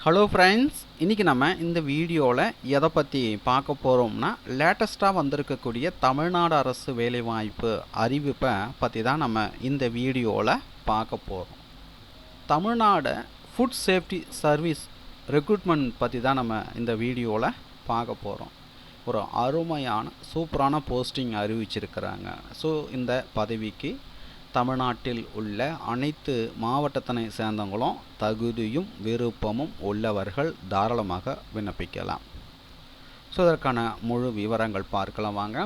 Hello friends, இன்றைக்கி நம்ம இந்த வீடியோவில் எதை பற்றி பார்க்க போகிறோம்னா, லேட்டஸ்ட்டாக வந்திருக்கக்கூடிய தமிழ்நாடு அரசு வேலைவாய்ப்பு அறிவிப்பை பற்றி தான் நம்ம இந்த வீடியோவில் பார்க்க போகிறோம். Tamil Nadu food safety service recruitment பற்றி தான் நம்ம இந்த வீடியோவில் பார்க்க போகிறோம். ஒரு அருமையான சூப்பரான போஸ்டிங் அறிவிச்சிருக்கிறாங்க. ஸோ இந்த பதவிக்கு தமிழ்நாட்டில் உள்ள அனைத்து மாவட்டத்தினை சேர்ந்தவங்களும் தகுதியும் விருப்பமும் உள்ளவர்கள் தாராளமாக விண்ணப்பிக்கலாம். ஸோ இதற்கான முழு விவரங்கள் பார்க்கலாம் வாங்க.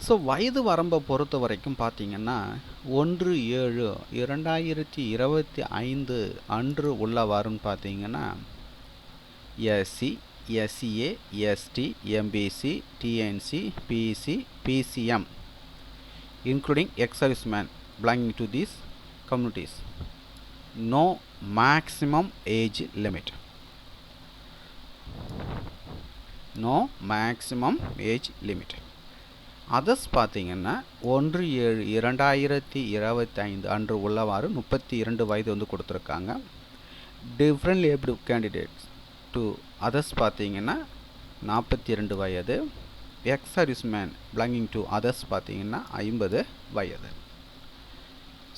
ஸோ வயது வரம்பை பொறுத்த வரைக்கும் பார்த்திங்கன்னா 1/7/2025 அன்று உள்ளவாறுன்னு பார்த்திங்கன்னா SC, SCA, ST, MBC, DNC, BC, BCM including ex-servicemen belonging to these communities. No maximum age limit. No maximum age limit. Others பார்த்திங்கன்னா 1/7/2025 அன்று உள்ளவாறு 32 வயது வந்து கொடுத்துருக்காங்க. Different able candidates to others பார்த்திங்கன்னா 42 வயது. X serviceman belonging to others பார்த்திங்கன்னா 50 வயது.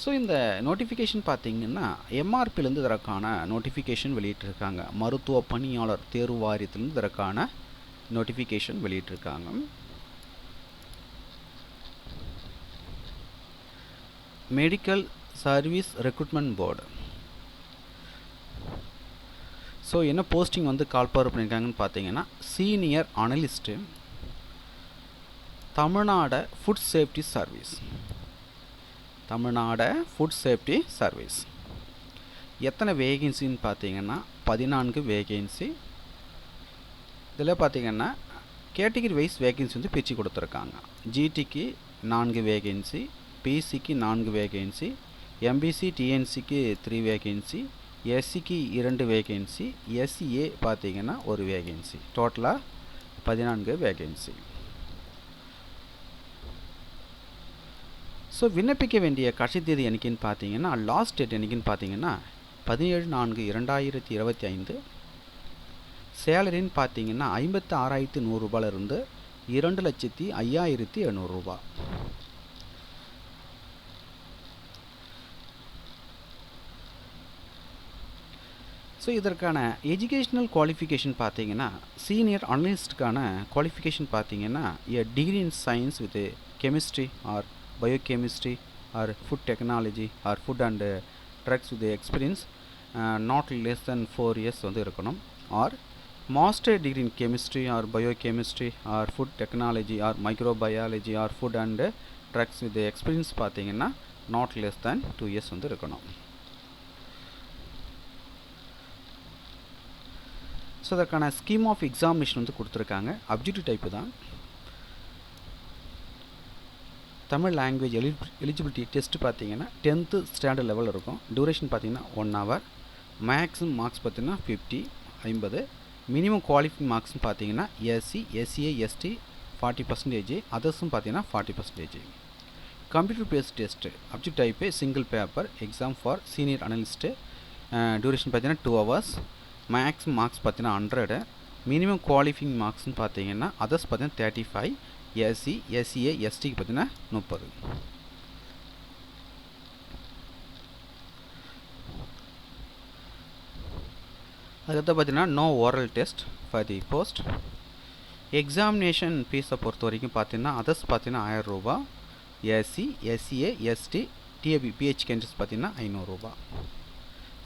ஸோ இந்த நோட்டிஃபிகேஷன் பார்த்திங்கன்னா எம்ஆர்பிலேருந்து இதற்கான நோட்டிஃபிகேஷன் வெளியிட்டிருக்காங்க. மருத்துவ பணியாளர் தேர்வு வாரியத்திலேருந்து இதற்கான நோட்டிஃபிகேஷன் வெளியிட்டிருக்காங்க. Medical service recruitment board. So என்ன போஸ்டிங் வந்து கால்பார் பண்ணியிருக்காங்கன்னு பார்த்தீங்கன்னா senior analyst, Tamil Nadu food safety service. Tamil Nadu food safety service. எத்தனை வேகன்சின்னு பார்த்தீங்கன்னா 14 வேகன்சி. இதில் பார்த்தீங்கன்னா கேட்டகரி வைஸ் வேகன்சி வந்து பிரித்து கொடுத்துருக்காங்க. ஜிடிக்கு 4 வேகன்சி, பிசிக்கு 4 வேகன்சி, எம்பிசி டிஎன்சிக்கு 3 வேகன்சி, எஸ்சிக்கு 2 வேகன்சி, எஸ்சிஏ பார்த்தீங்கன்னா 1 வேகன்சி. டோட்டலாக 14 வேகன்சி. ஸோ விண்ணப்பிக்க வேண்டிய கடைசி தேதி என்னைக்குன்னு பார்த்தீங்கன்னா, லாஸ்ட் டேட் என்னைக்குன்னு பார்த்தீங்கன்னா 17/4/2025. சேலரின்னு பார்த்தீங்கன்னா 56,100 ரூபாயிலிருந்து 2,05,700 ரூபா. ஸோ இதற்கான எஜுகேஷ்னல் குவாலிஃபிகேஷன் பார்த்தீங்கன்னா சீனியர் அனலிஸ்ட்டுக்கான குவாலிஃபிகேஷன் பார்த்தீங்கன்னா a degree in science with chemistry or biochemistry or food technology or food and drugs with experience not less than 4 years வந்து இருக்கணும். or master degree in chemistry or biochemistry or food technology or microbiology or food and drugs with experience பார்த்தீங்கன்னா not less than 2 years வந்து இருக்கணும். So அதற்கான scheme of examination வந்து கொடுத்துருக்காங்க. Objective type தான். Tamil language eligibility test பார்த்தீங்கன்னா 10th standard லெவலில் இருக்கும். டியூரேஷன் பார்த்தீங்கன்னா 1 hour. மேக்ஸிமம் மார்க்ஸ் பார்த்தீங்கன்னா 50. மினிமம் குவாலிஃபைங் மார்க்ஸ்னு பார்த்தீங்கன்னா எஸ்சி, எஸ்சிஏ, எஸ்டி 40%, அதர்ஸும் பார்த்தீங்கன்னா 40%. Computer based test object type single paper exam for senior analyst. Duration பார்த்தீங்கன்னா 2 hours. மேக்ஸிமம் மார்க்ஸ் பார்த்தீங்கன்னா 100. மினிமம் குவாலிஃபைங் மார்க்ஸ்னு பார்த்தீங்கன்னா அதர்ஸ் பார்த்தீங்கன்னா 35, எஸ்சி, எஸ்சிஏ, எஸ்டிக்கு பார்த்தீங்கன்னா 30. அதுக்கடுத்து பார்த்தீங்கன்னா no oral test for the post. Examination ஃபீஸை பொறுத்த வரைக்கும் பார்த்தீங்கன்னா அதர்ஸ் பார்த்தீங்கன்னா 1000 ரூபா. SC, SCA, ST, DAP, PH candidates பார்த்தீங்கன்னா 500 ரூபா.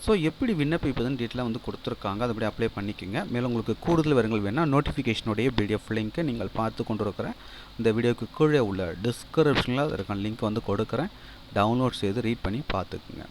ஸோ எப்படி விண்ணப்பிப்பதுன்னு டீட்டெயிலாக வந்து கொடுத்துருக்காங்க. அதுபடி அப்ளை பண்ணிக்கோங்க. மேலும் உங்களுக்கு கூடுதல் விவரங்கள் வேணால் நோட்டிஃபிகேஷனுடைய பிடிஎஃப் லிங்க்கை நீங்கள் பார்த்து கொண்டு இருக்கிறேன். இந்த வீடியோக்கு கீழே உள்ள டிஸ்கிரிப்ஷனில் அதற்கான லிங்க் வந்து கொடுக்குறேன். டவுன்லோட் செய்து ரீட் பண்ணி பார்த்துக்குங்க.